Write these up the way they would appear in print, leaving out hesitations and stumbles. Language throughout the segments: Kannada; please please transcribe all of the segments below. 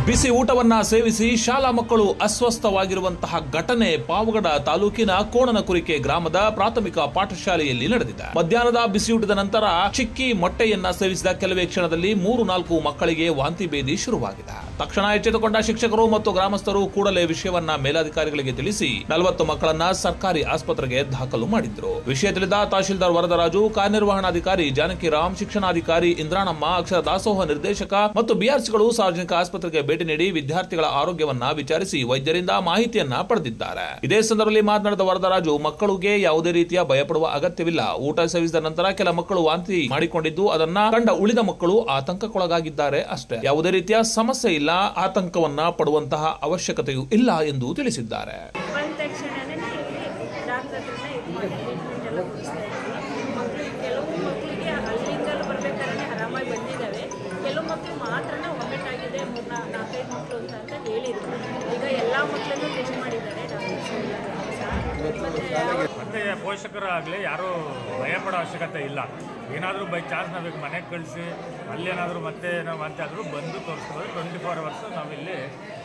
ಬಿಸಿ ಊಟವನ್ನ ಸೇವಿಸಿ ಶಾಲಾ ಮಕ್ಕಳು ಅಸ್ವಸ್ಥವಾಗಿರುವಂತಹ ಘಟನೆ ಪಾವಗಡ ತಾಲೂಕಿನ ಕೋಣನಕುರಿಕೆ ಗ್ರಾಮದ ಪ್ರಾಥಮಿಕ ಪಾಠಶಾಲೆಯಲ್ಲಿ ನಡೆದಿದೆ. ಮಧ್ಯಾಹ್ನದ ಬಿಸಿಯೂಟದ ನಂತರ ಚಿಕ್ಕಿ ಮೊಟ್ಟೆಯನ್ನ ಸೇವಿಸಿದ ಕೆಲವೇ ಕ್ಷಣದಲ್ಲಿ 3-4 ಮಕ್ಕಳಿಗೆ ವಾಂತಿ ಭೇದಿ ಶುರುವಾಗಿದೆ. ತಕ್ಷಣ ಎಚ್ಚೆತ್ತುಕೊಂಡ ಶಿಕ್ಷಕರು ಮತ್ತು ಗ್ರಾಮಸ್ಥರು ಕೂಡಲೇ ವಿಷಯವನ್ನ ಮೇಲಾಧಿಕಾರಿಗಳಿಗೆ ತಿಳಿಸಿ 40 ಮಕ್ಕಳನ್ನ ಸರ್ಕಾರಿ ಆಸ್ಪತ್ರೆಗೆ ದಾಖಲು ಮಾಡಿದ್ರು. ವಿಷಯ ತಿಳಿದ ತಹಶೀಲ್ದಾರ್ ವರದರಾಜು, ಕಾರ್ಯನಿರ್ವಹಣಾಧಿಕಾರಿ ಜಾನಕಿರಾಮ್, ಶಿಕ್ಷಣಾಧಿಕಾರಿ ಇಂದ್ರಾಣಮ್ಮ, ಅಕ್ಷರ ದಾಸೋಹ ನಿರ್ದೇಶಕ ಮತ್ತು ಬಿಆರ್ಸಿಗಳು ಸಾರ್ವಜನಿಕ ಆಸ್ಪತ್ರೆಗೆ ಭೇಟಿ ನೀಡಿ ವಿದ್ಯಾರ್ಥಿಗಳ ಆರೋಗ್ಯವನ್ನ ವಿಚಾರಿಸಿ ವೈದ್ಯರಿಂದ ಮಾಹಿತಿಯನ್ನ ಪಡೆದಿದ್ದಾರೆ. ಇದೇ ಸಂದರ್ಭದಲ್ಲಿ ಮಾತನಾಡಿದ ವರದರಾಜು, ಮಕ್ಕಳಿಗೆ ಯಾವುದೇ ರೀತಿಯ ಭಯಪಡುವ ಅಗತ್ಯವಿಲ್ಲ. ಊಟ ಸೇವಿಸಿದ ನಂತರ ಕೆಲ ಮಕ್ಕಳು ವಾಂತಿ ಮಾಡಿಕೊಂಡಿದ್ದು ಅದನ್ನ ಕಂಡ ಉಳಿದ ಮಕ್ಕಳು ಆತಂಕಕ್ಕೊಳಗಾಗಿದ್ದಾರೆ ಅಷ್ಟೇ. ಯಾವುದೇ ರೀತಿಯ ಸಮಸ್ಯೆ ಇಲ್ಲ, ಆತಂಕವನ್ನ ಪಡುವಂತಹ ಅವಶ್ಯಕತೆಯೂ ಇಲ್ಲ ಎಂದು ತಿಳಿಸಿದ್ದಾರೆ. ಕೆಲವು ಮಕ್ಕಳು ಮಾತ್ರ ವಾಮಿಟ್ ಆಗಿದೆ, 4-5 ಮಕ್ಕಳು ಅಂತ ಹೇಳಿದ್ರು. ಈಗ ಎಲ್ಲ ಮಕ್ಕಳನ್ನು ಟೆಸ್ಟ್ ಮಾಡಿದ್ದಾರೆ ಮತ್ತೆ ಪೋಷಕರಾಗಲಿ ಯಾರೂ ಭಯಪಡೋ ಅವಶ್ಯಕತೆ ಇಲ್ಲ. ಏನಾದರೂ ಬೈ ಚಾನ್ಸ್ ನಾವೀಗ ಮನೆಗೆ ಕಳಿಸಿ ಅಲ್ಲೇನಾದರೂ ಮತ್ತೆ ನಾವು ಅಂತಾದರೂ ಬಂದು ತೋರಿಸ್ಬೋದು. 24 ಅವರ್ಸ್ ನಾವಿಲ್ಲಿ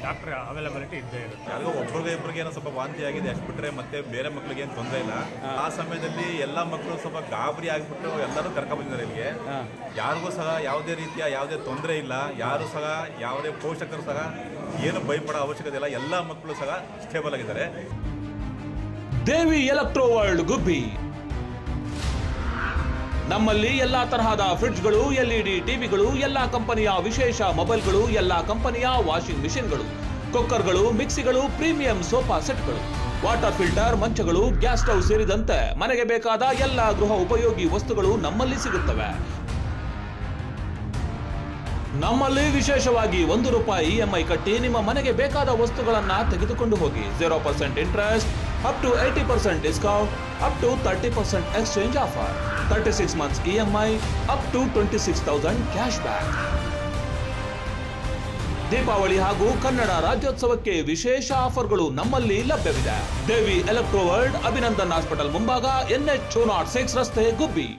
ಡಾಕ್ಟರ್ ಅವೈಲಬಿಲಿಟಿ ಇದ್ದೇ ಇರುತ್ತೆ. ಯಾರಿಗೂ ಒಬ್ಬರಿಗೆ ಏನೋ ಸ್ವಲ್ಪ ವಾಂತಿ ಆಗಿದೆ ಅಷ್ಟು ಬಿಟ್ಟರೆ ಮತ್ತೆ ಬೇರೆ ಮಕ್ಕಳಿಗೆ ಏನು ತೊಂದರೆ ಇಲ್ಲ. ಆ ಸಮಯದಲ್ಲಿ ಎಲ್ಲ ಮಕ್ಕಳು ಸ್ವಲ್ಪ ಗಾಬರಿ ಆಗಿಬಿಟ್ಟು ಎಲ್ಲರೂ ಕರ್ಕೊಂಡ್ಬಂದಿದ್ದಾರೆ ಇಲ್ಲಿಗೆ. ಯಾರಿಗೂ ಸಹ ಯಾವುದೇ ರೀತಿಯ ಯಾವುದೇ ತೊಂದರೆ ಇಲ್ಲ. ಯಾರು ಸಹ ಯಾವುದೇ ಪೋಷಕರು ಸಹ ಏನು ಭಯಪಡೋ ಅವಶ್ಯಕತೆ ಇಲ್ಲ. ಎಲ್ಲ ಮಕ್ಕಳು ಸಹ ಸ್ಟೇಬಲ್ ಆಗಿದ್ದಾರೆ. ದೇವಿ ಎಲೆಕ್ಟ್ರೋ ವರ್ಲ್ಡ್ ಗುಬ್ಬಿ. ನಮ್ಮಲ್ಲಿ ಎಲ್ಲಾ ತರಹದ ಫ್ರಿಡ್ಜ್ಗಳು, ಎಲ್ಇಡಿ ಟಿವಿಗಳು, ಎಲ್ಲಾ ಕಂಪನಿಯ ವಿಶೇಷ ಮೊಬೈಲ್ಗಳು, ಎಲ್ಲಾ ಕಂಪನಿಯ ವಾಷಿಂಗ್ ಮಿಷಿನ್ಗಳು, ಕುಕ್ಕರ್ಗಳು, ಮಿಕ್ಸಿಗಳು, ಪ್ರೀಮಿಯಂ ಸೋಫಾ ಸೆಟ್ಗಳು, ವಾಟರ್ ಫಿಲ್ಟರ್, ಮಂಚಗಳು, ಗ್ಯಾಸ್ ಸ್ಟವ್ ಸೇರಿದಂತೆ ಮನೆಗೆ ಬೇಕಾದ ಎಲ್ಲಾ ಗೃಹ ಉಪಯೋಗಿ ವಸ್ತುಗಳು ನಮ್ಮಲ್ಲಿ ಸಿಗುತ್ತವೆ. ನಮ್ಮಲ್ಲಿ ವಿಶೇಷವಾಗಿ ₹1 EMI ಕಟ್ಟಿ ನಿಮ್ಮ ಮನೆಗೆ ಬೇಕಾದ ವಸ್ತುಗಳನ್ನ ತೆಗೆದುಕೊಂಡು ಹೋಗಿ. 0% interest, up to 80% discount, up to 30% exchange offer, 36 months EMI, up to 26,000 cash back. Deepavali ಹಾಗೂ ಕನ್ನಡ ರಾಜ್ಯೋತ್ಸವಕ್ಕೆ ವಿಶೇಷ ಆಫರ್ಗಳು ನಮ್ಮಲ್ಲಿ ಲಭ್ಯವಿದೆ. Devi electro world, Abhinandan hospital ಮುಂಭಾಗ, NH 206 ರಸ್ತೆ, ಗುಬ್ಬಿ.